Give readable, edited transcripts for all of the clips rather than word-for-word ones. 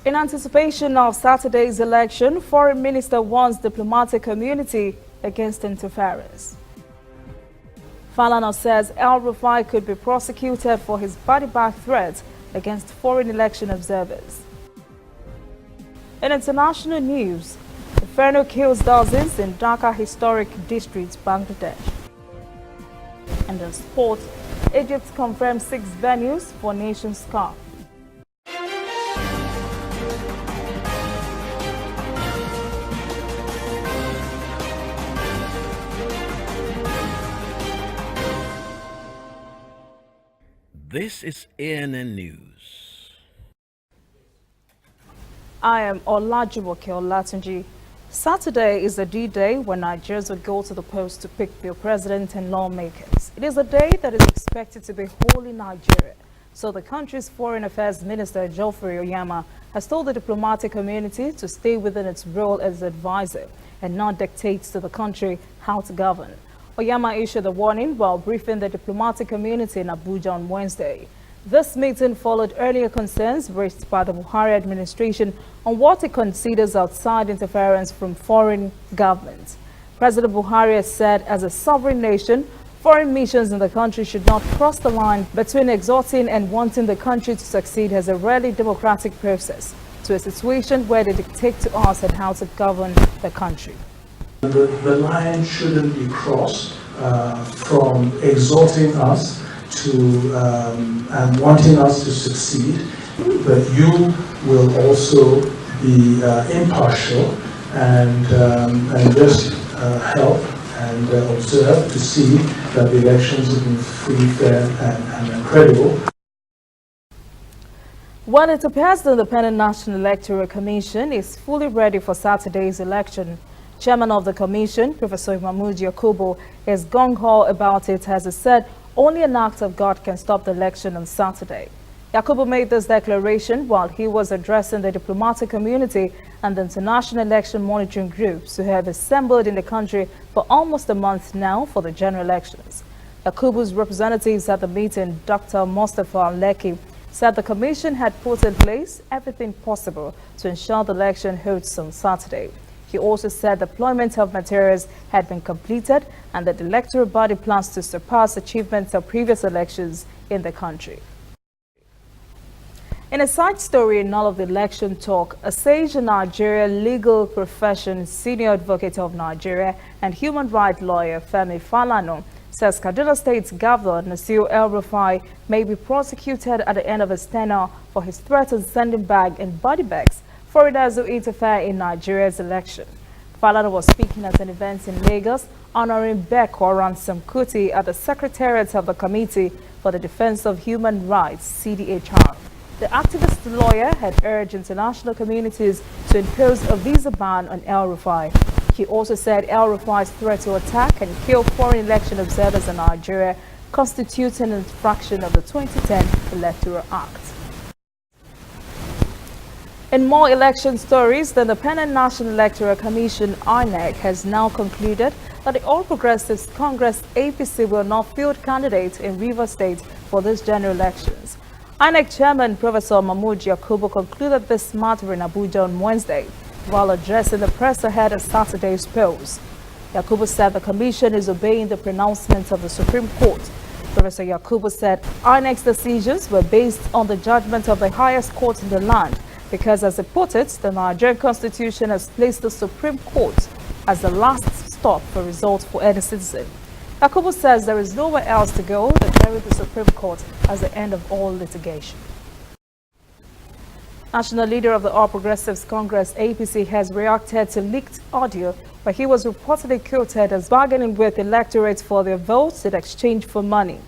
In anticipation of Saturday's election, Foreign Minister warns diplomatic community against interference. Falana says El-Rufai could be prosecuted for his body bag threats against foreign election observers. In international news, inferno kills dozens in Dhaka Historic District, Bangladesh. And in sport, Egypt confirms 6 venues for Nations Cup. This is ANN News. I am Olajumoke Olatunji. Saturday is the D-Day when Nigerians will go to the polls to pick their president and lawmakers. It is a day that is expected to be wholly Nigerian. So the country's Foreign Affairs Minister, Geoffrey Oyama, has told the diplomatic community to stay within its role as advisor and not dictate to the country how to govern. Oyama issued a warning while briefing the diplomatic community in Abuja on Wednesday. This meeting followed earlier concerns raised by the Buhari administration on what it considers outside interference from foreign governments. President Buhari has said, as a sovereign nation, foreign missions in the country should not cross the line between exhorting and wanting the country to succeed as a rarely democratic process to a situation where they dictate to us on how to govern the country. The line shouldn't be crossed from exhorting us to and wanting us to succeed, but you will also be impartial and just help and observe to see that the elections have been free, fair, and credible. Well, it appears the Independent National Electoral Commission is fully ready for Saturday's election. Chairman of the Commission, Professor Mahmood Yakubu, is gung-ho about it as he said only an act of God can stop the election on Saturday. Yakubu made this declaration while he was addressing the diplomatic community and the international election monitoring groups who have assembled in the country for almost a month now for the general elections. Yakubu's representatives at the meeting, Dr. Mustafa Leki, said the commission had put in place everything possible to ensure the election holds on Saturday. He also said deployment of materials had been completed and that the electoral body plans to surpass achievements of previous elections in the country. In a side story in all of the election talk, a sage in Nigeria legal profession, senior advocate of Nigeria and human rights lawyer Femi Falana says Kaduna State's Governor Nasir El-Rufai may be prosecuted at the end of his tenure for his threat of sending bag and body bags foreigners who interfere in Nigeria's election. Falana was speaking at an event in Lagos honoring Beko Ransom Kuti at the Secretariat of the Committee for the Defense of Human Rights, CDHR. The activist lawyer had urged international communities to impose a visa ban on El-Rufai. He also said El-Rufai's threat to attack and kill foreign election observers in Nigeria constitutes an infraction of the 2010 Electoral Act. In more election stories, the Independent National Electoral Commission, INEC, has now concluded that the All Progressives Congress, APC, will not field candidates in Rivers State for these general elections. INEC Chairman Professor Mahmood Yakubu concluded this matter in Abuja on Wednesday while addressing the press ahead of Saturday's polls. Yakubu said the commission is obeying the pronouncement of the Supreme Court. Professor Yakubu said INEC's decisions were based on the judgment of the highest court in the land, because, as he put it, the Nigerian Constitution has placed the Supreme Court as the last stop for results for any citizen. Yakubu says there is nowhere else to go declaring the Supreme Court as the end of all litigation. National leader of the All Progressives Congress, APC, has reacted to leaked audio where he was reportedly quoted as bargaining with electorates for their votes in exchange for money.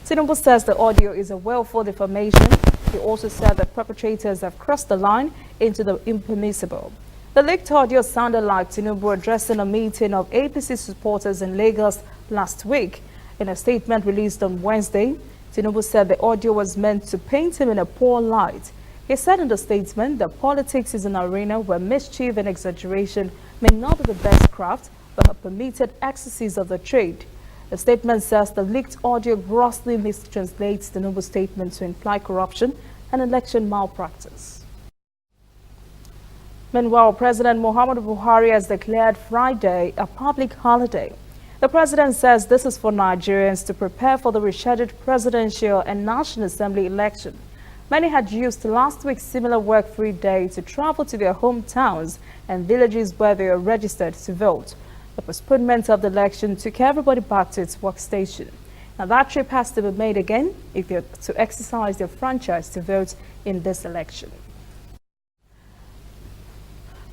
Tinubu says the audio is a willful defamation. He also said that perpetrators have crossed the line into the impermissible. The leaked audio sounded like Tinubu addressing a meeting of APC supporters in Lagos last week. In a statement released on Wednesday, Tinubu said the audio was meant to paint him in a poor light. He said in the statement that politics is an arena where mischief and exaggeration may not be the best craft, but a permitted exercise of the trade. The statement says the leaked audio grossly mistranslates Tinubu's statement to imply corruption and election malpractice. Meanwhile, President Muhammadu Buhari has declared Friday a public holiday. The president says this is for Nigerians to prepare for the rescheduled presidential and National Assembly election. Many had used last week's similar work-free day to travel to their hometowns and villages where they are registered to vote. The postponement of the election took everybody back to its workstation. Now that trip has to be made again if they're to exercise their franchise to vote in this election.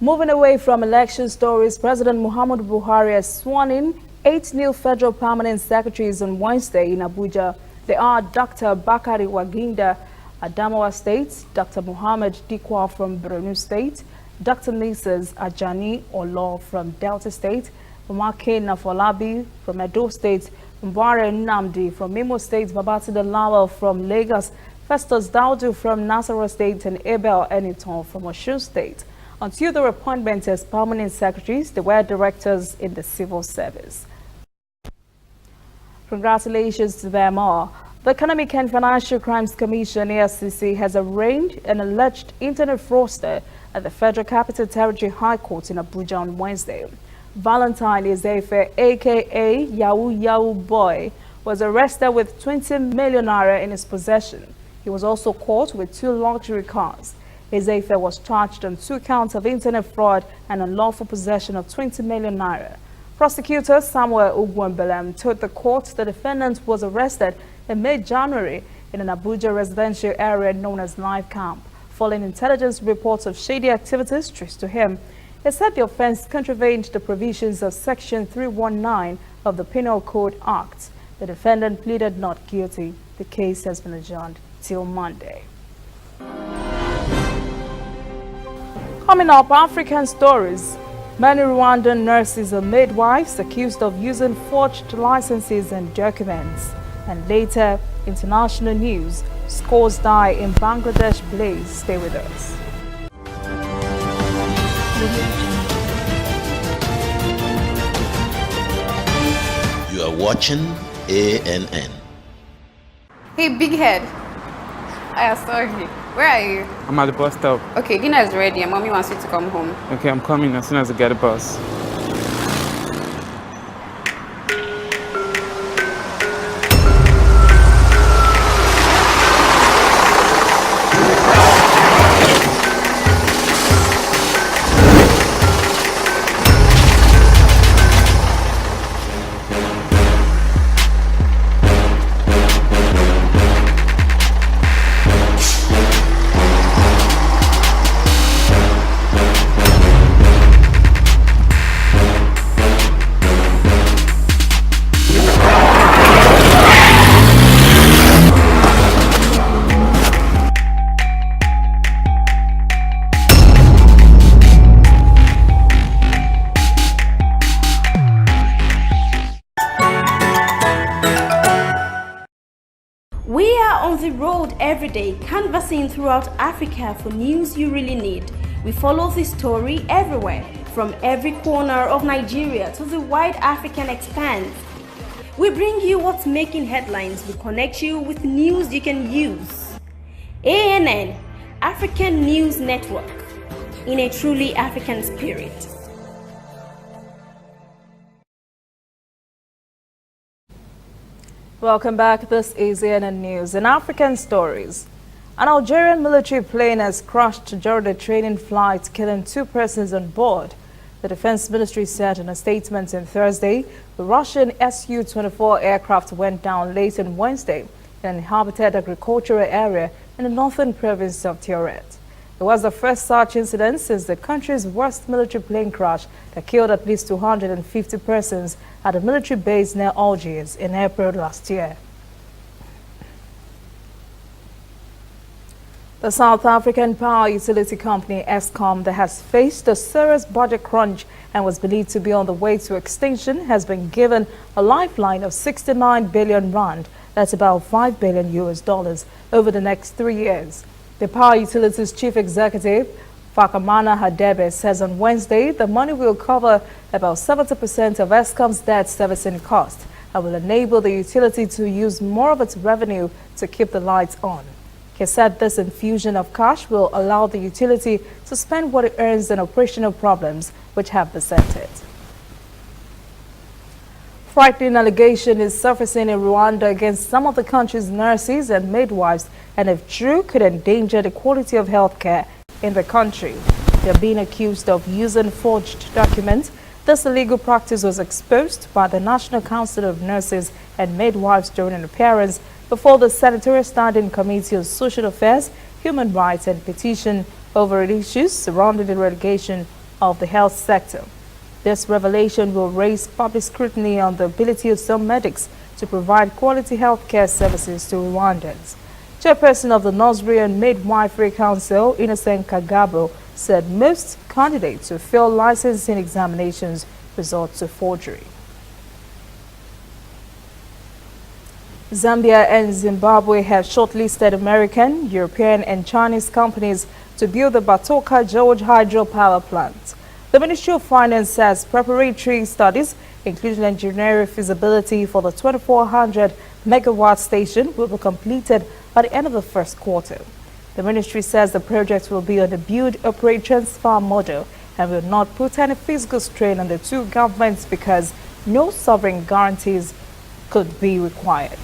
Moving away from election stories, President Muhammadu Buhari has sworn in 8 new federal permanent secretaries on Wednesday in Abuja. They are Dr. Bakari Waginda, Adamawa State, Dr. Muhammad Dikwa from Borno State, Dr. Mrs. Ajani Olo from Delta State, Umake Nafolabi from Edo State, Mbare Nnamdi from Imo State, Babatunde Lawal from Lagos, Festus Daudu from Nasarawa State, and Abel Eniton from Osun State. Until their appointment as permanent secretaries, they were directors in the civil service. Congratulations to them all. The Economic and Financial Crimes Commission, EFCC, has arraigned an alleged internet fraudster at the Federal Capital Territory High Court in Abuja on Wednesday. Valentine Izefe, aka Yahoo Yahoo Boy, was arrested with 20 million naira in his possession. He was also caught with 2 luxury cars. Izefe was charged on 2 counts of internet fraud and unlawful possession of 20 million naira. Prosecutor Samuel Ugwembelem told the court the defendant was arrested in mid-January in an Abuja residential area known as Live Camp, following intelligence reports of shady activities traced to him. He said the offense contravened the provisions of Section 319 of the Penal Code Act. The defendant pleaded not guilty. The case has been adjourned till Monday. Coming up, African stories. Many Rwandan nurses and midwives accused of using forged licenses and documents. And later, international news. Scores die in Bangladesh blaze. Stay with us. You are watching ANN. Hey, big head. I saw you. Where are you? I'm at the bus stop. Okay, dinner is ready and mommy wants you to come home. Okay, I'm coming as soon as I get a bus. We are on the road every day, canvassing throughout Africa for news you really need. We follow this story everywhere, from every corner of Nigeria to the wide African expanse. We bring you what's making headlines. We connect you with news you can use. ANN, African News Network, in a truly African spirit. Welcome back. This is ANN News. In African stories, an Algerian military plane has crashed during a training flight, killing 2 persons on board. The Defense Ministry said in a statement on Thursday, the Russian Su-24 aircraft went down late on Wednesday in an inhabited agricultural area in the northern province of Tioret. It was the first such incident since the country's worst military plane crash that killed at least 250 persons at a military base near Algiers in April last year. The South African power utility company Eskom, that has faced a serious budget crunch and was believed to be on the way to extinction, has been given a lifeline of 69 billion rand, that's about $5 billion over the next 3 years. The power utility's chief executive, Fakamana Hadebe, says on Wednesday the money will cover about 70% of Eskom's debt servicing cost and will enable the utility to use more of its revenue to keep the lights on. He said this infusion of cash will allow the utility to spend what it earns on operational problems which have beset it. Frightening allegation is surfacing in Rwanda against some of the country's nurses and midwives, and if true, could endanger the quality of healthcare in the country. They are being accused of using forged documents. This illegal practice was exposed by the National Council of Nurses and Midwives during an appearance before the Senatorial Standing Committee on Social Affairs, Human Rights and Petition over issues surrounding the relegation of the health sector. This revelation will raise public scrutiny on the ability of some medics to provide quality healthcare services to Rwandans. Chairperson of the Nursery and Midwifery Council, Innocent Kagabo, said most candidates who fail licensing examinations resort to forgery. Zambia and Zimbabwe have shortlisted American, European and Chinese companies to build the Batoka George hydropower plant. The Ministry of Finance says preparatory studies, including engineering feasibility for the 2400 megawatt station, will be completed by the end of the first quarter. The ministry says the project will be on the build, operate, transfer model and will not put any physical strain on the two governments because no sovereign guarantees could be required.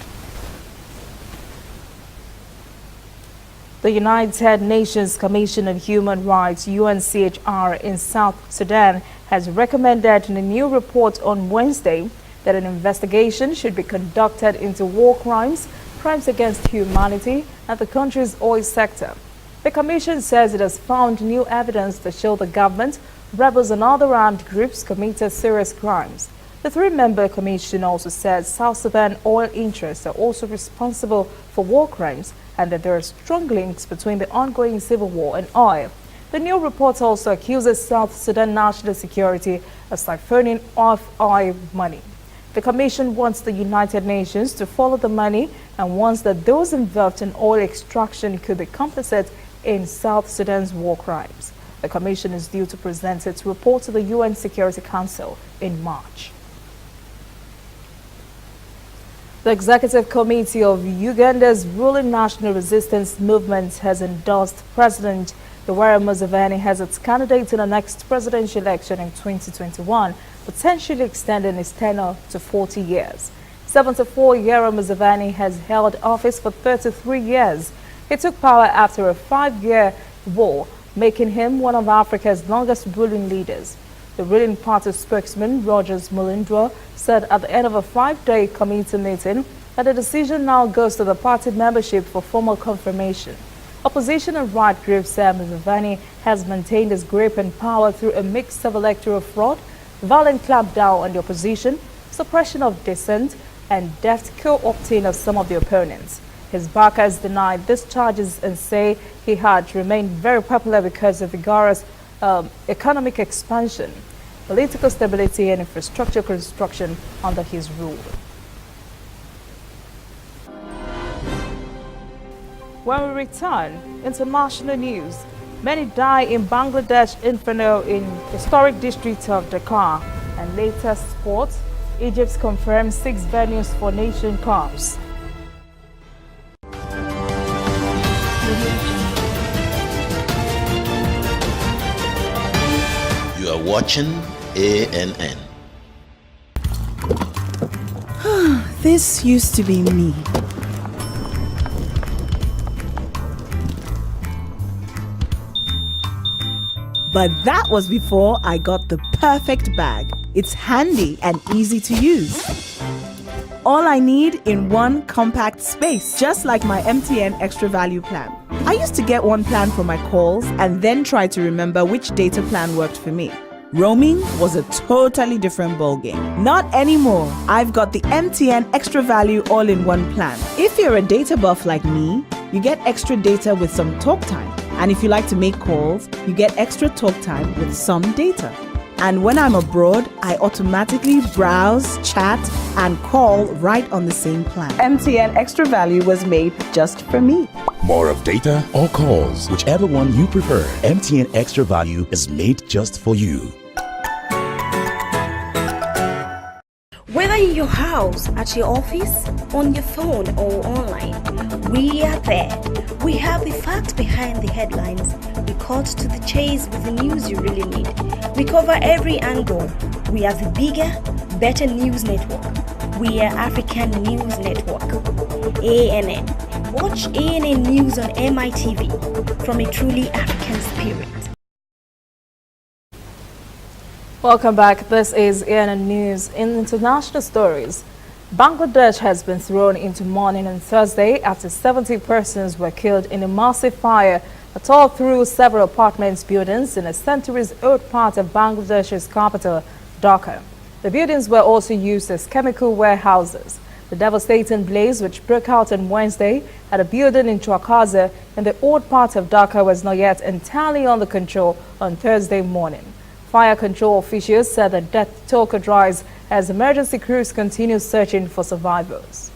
The United Nations Commission on Human Rights, UNCHR, in South Sudan has recommended in a new report on Wednesday that an investigation should be conducted into war crimes, crimes against humanity, and the country's oil sector. The commission says it has found new evidence to show the government, rebels, and other armed groups committed serious crimes. The three-member commission also says South Sudan oil interests are also responsible for war crimes and that there are strong links between the ongoing civil war and oil. The new report also accuses South Sudan national security of siphoning off oil money. The commission wants the United Nations to follow the money and wants that those involved in oil extraction could be complicit in South Sudan's war crimes. The commission is due to present its report to the UN Security Council in March. The Executive Committee of Uganda's ruling National Resistance Movement has endorsed President Yoweri Museveni as its candidate in the next presidential election in 2021, potentially extending his tenure to 40 years. 74-year-old Museveni has held office for 33 years. He took power after a 5-year war, making him one of Africa's longest ruling leaders. The ruling party spokesman, Rogers Mulindwa, said at the end of a 5-day committee meeting that the decision now goes to the party membership for formal confirmation. Opposition and right groups said Museveni has maintained his grip and power through a mix of electoral fraud, violent clampdown on the opposition, suppression of dissent, and deft co-opting of some of the opponents. His backers denied these charges and say he had remained very popular because of vigorous economic expansion, political stability, and infrastructure construction under his rule. When we return, international news. Many die in Bangladesh inferno in historic district of Dhaka. And latest sports, Egypt confirms 6 venues for Nation Cups. You are watching ANN. This used to be me. But that was before I got the perfect bag. It's handy and easy to use. All I need in one compact space, just like my MTN Extra Value plan. I used to get one plan for my calls and then try to remember which data plan worked for me. Roaming was a totally different ballgame. Not anymore. I've got the MTN Extra Value all-in-one plan. If you're a data buff like me, you get extra data with some talk time. And if you like to make calls, you get extra talk time with some data. And when I'm abroad, I automatically browse, chat, and call right on the same plan. MTN Extra Value was made just for me. More of data or calls, whichever one you prefer. MTN Extra Value is made just for you. Whether in your house, at your office, on your phone or online, we are there. We have the facts behind the headlines. We cut to the chase with the news you really need. We cover every angle. We are the bigger, better news network. We are African News Network. ANN. Watch ANN News on MITV from a truly African spirit. Welcome back. This is ANN News. In international stories, Bangladesh has been thrown into mourning on Thursday after 70 persons were killed in a massive fire that tore through several apartment buildings in a centuries-old part of Bangladesh's capital, Dhaka. The buildings were also used as chemical warehouses. The devastating blaze, which broke out on Wednesday at a building in Chwakaza in the old part of Dhaka, was not yet entirely under control on Thursday morning. Fire control officials said the death toll could rise as emergency crews continue searching for survivors.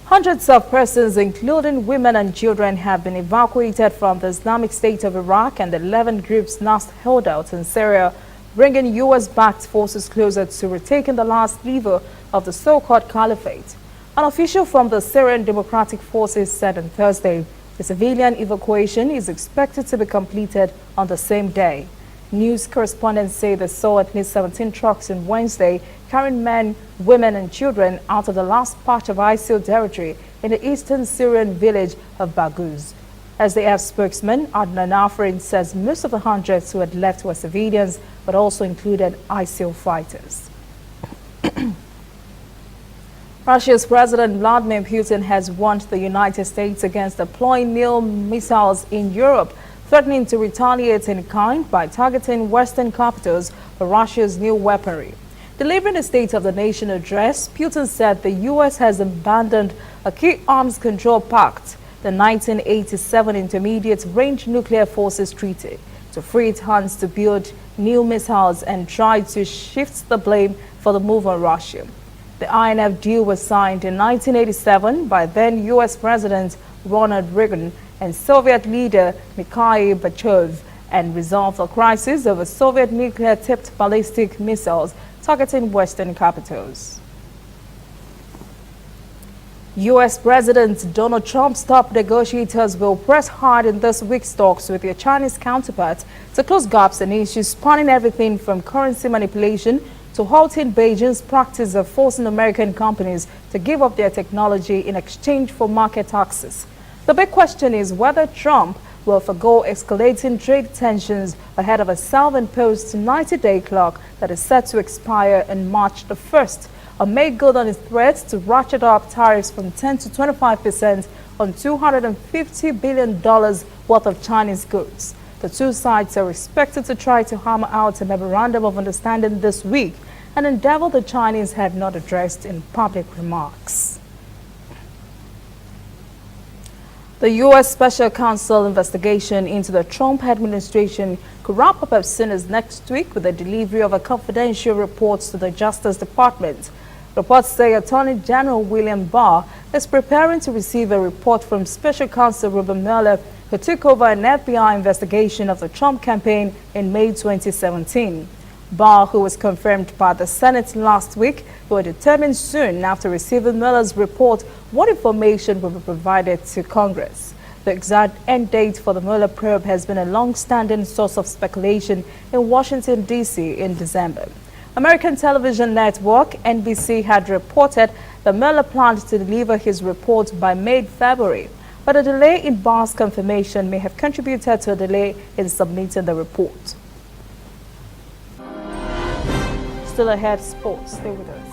Hundreds of persons, including women and children, have been evacuated from the Islamic State of Iraq and the 11 groups' last holdouts in Syria, bringing U.S.-backed forces closer to retaking the last lever of the so-called caliphate. An official from the Syrian Democratic Forces said on Thursday the civilian evacuation is expected to be completed on the same day. News correspondents say they saw at least 17 trucks on Wednesday carrying men, women and children out of the last patch of ISIL territory in the eastern Syrian village of Baghouz. SDF spokesman Adnan Afrin says most of the hundreds who had left were civilians, but also included ISIL fighters. Russia's President Vladimir Putin has warned the United States against deploying new missiles in Europe, threatening to retaliate in kind by targeting Western capitals for Russia's new weaponry. Delivering a State of the Nation address, Putin said the U.S. has abandoned a key arms control pact, the 1987 Intermediate Range Nuclear Forces Treaty, to free its hands to build new missiles and try to shift the blame for the move on Russia. The INF deal was signed in 1987 by then U.S. President Ronald Reagan and Soviet leader Mikhail Gorbachev and resolved the crisis over Soviet nuclear-tipped ballistic missiles targeting Western capitals. U.S. President Donald Trump's top negotiators will press hard in this week's talks with their Chinese counterparts to close gaps and issues spanning everything from currency manipulation to halting Beijing's practice of forcing American companies to give up their technology in exchange for market access. The big question is whether Trump will forgo escalating trade tensions ahead of a self-imposed 90-day clock that is set to expire on March the 1st, or make good on his threats to ratchet up tariffs from 10 to 25% on $250 billion worth of Chinese goods. The two sides are expected to try to hammer out a memorandum of understanding this week, an endeavor the Chinese have not addressed in public remarks. The U.S. Special Counsel investigation into the Trump administration could wrap up as soon as next week with the delivery of a confidential report to the Justice Department. Reports say Attorney General William Barr is preparing to receive a report from Special Counsel Robert Mueller, who took over an FBI investigation of the Trump campaign in May 2017. Barr, who was confirmed by the Senate last week, will determine soon after receiving Mueller's report what information will be provided to Congress. The exact end date for the Mueller probe has been a long-standing source of speculation in Washington, D.C. in December. American television network NBC had reported that Mueller planned to deliver his report by mid-February, but a delay in Barr's confirmation may have contributed to a delay in submitting the report. Still ahead, sports. Stay with us.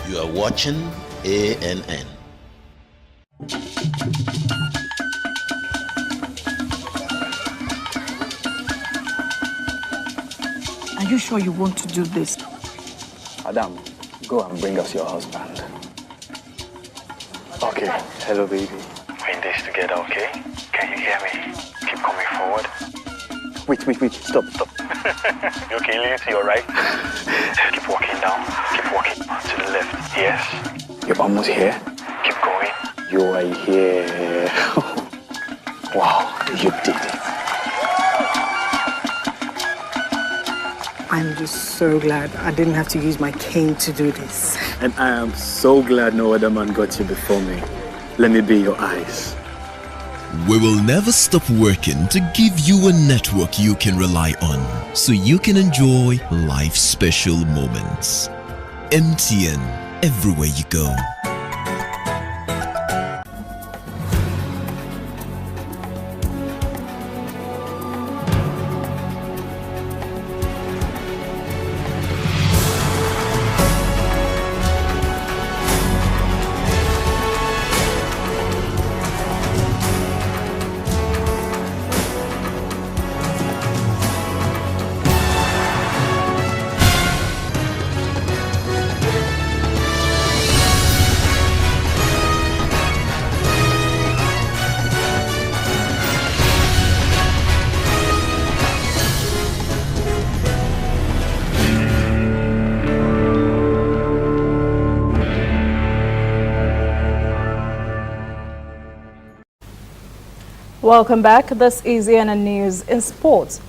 You are watching ANN. Are you sure you want to do this? Adam, go and bring us your husband. Okay, hello baby. We're in this together, okay? Can you hear me? Keep coming forward. Wait, stop. You okay, lean to your right. Keep walking down. Keep walking to the left. Yes. You're almost here. Keep going. You are here. Wow, you did it. I'm just so glad I didn't have to use my cane to do this. And I am so glad no other man got you before me. Let me be your eyes. We will never stop working to give you a network you can rely on so you can enjoy life's special moments. MTN, everywhere you go. Welcome back. This is ENN News in Sports.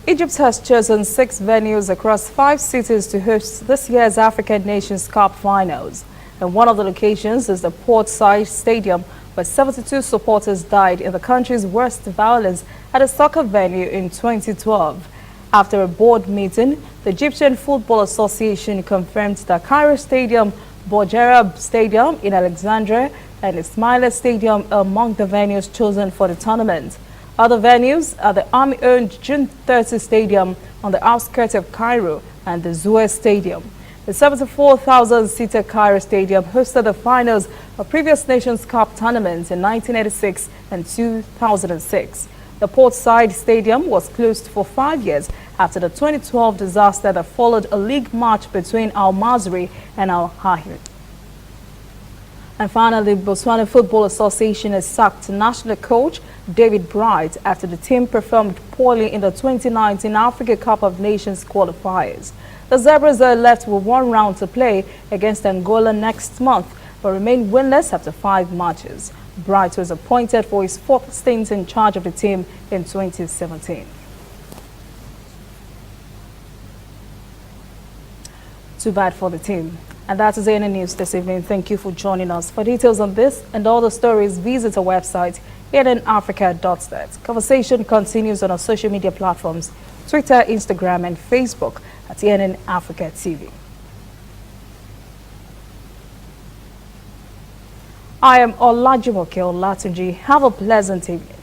Egypt has chosen 6 venues across 5 cities to host this year's African Nations Cup finals. And one of the locations is the Port-Said Stadium, where 72 supporters died in the country's worst violence at a soccer venue in 2012. After a board meeting, the Egyptian Football Association confirmed that Cairo Stadium, Boujerab Stadium in Alexandria, and Ismaila Stadium are among the venues chosen for the tournament. Other venues are the Army-owned June 30 Stadium on the outskirts of Cairo and the Suez Stadium. The 74,000-seater Cairo Stadium hosted the finals of previous Nations Cup tournaments in 1986 and 2006. The Port-Said Stadium was closed for 5 years after the 2012 disaster that followed a league match between Al-Masri and Al-Ahly. And finally, the Botswana Football Association has sacked national coach David Bright after the team performed poorly in the 2019 Africa Cup of Nations qualifiers. The Zebras are left with 1 round to play against Angola next month, but remain winless after 5 matches. Bright was appointed for his 4th stint in charge of the team in 2017. Too bad for the team. And that is ENN News this evening. Thank you for joining us. For details on this and all the stories, visit our website, ENNAfrica.net. Conversation continues on our social media platforms, Twitter, Instagram, and Facebook at ENN Africa TV. I am Olajumoke Olatunji. Have a pleasant evening.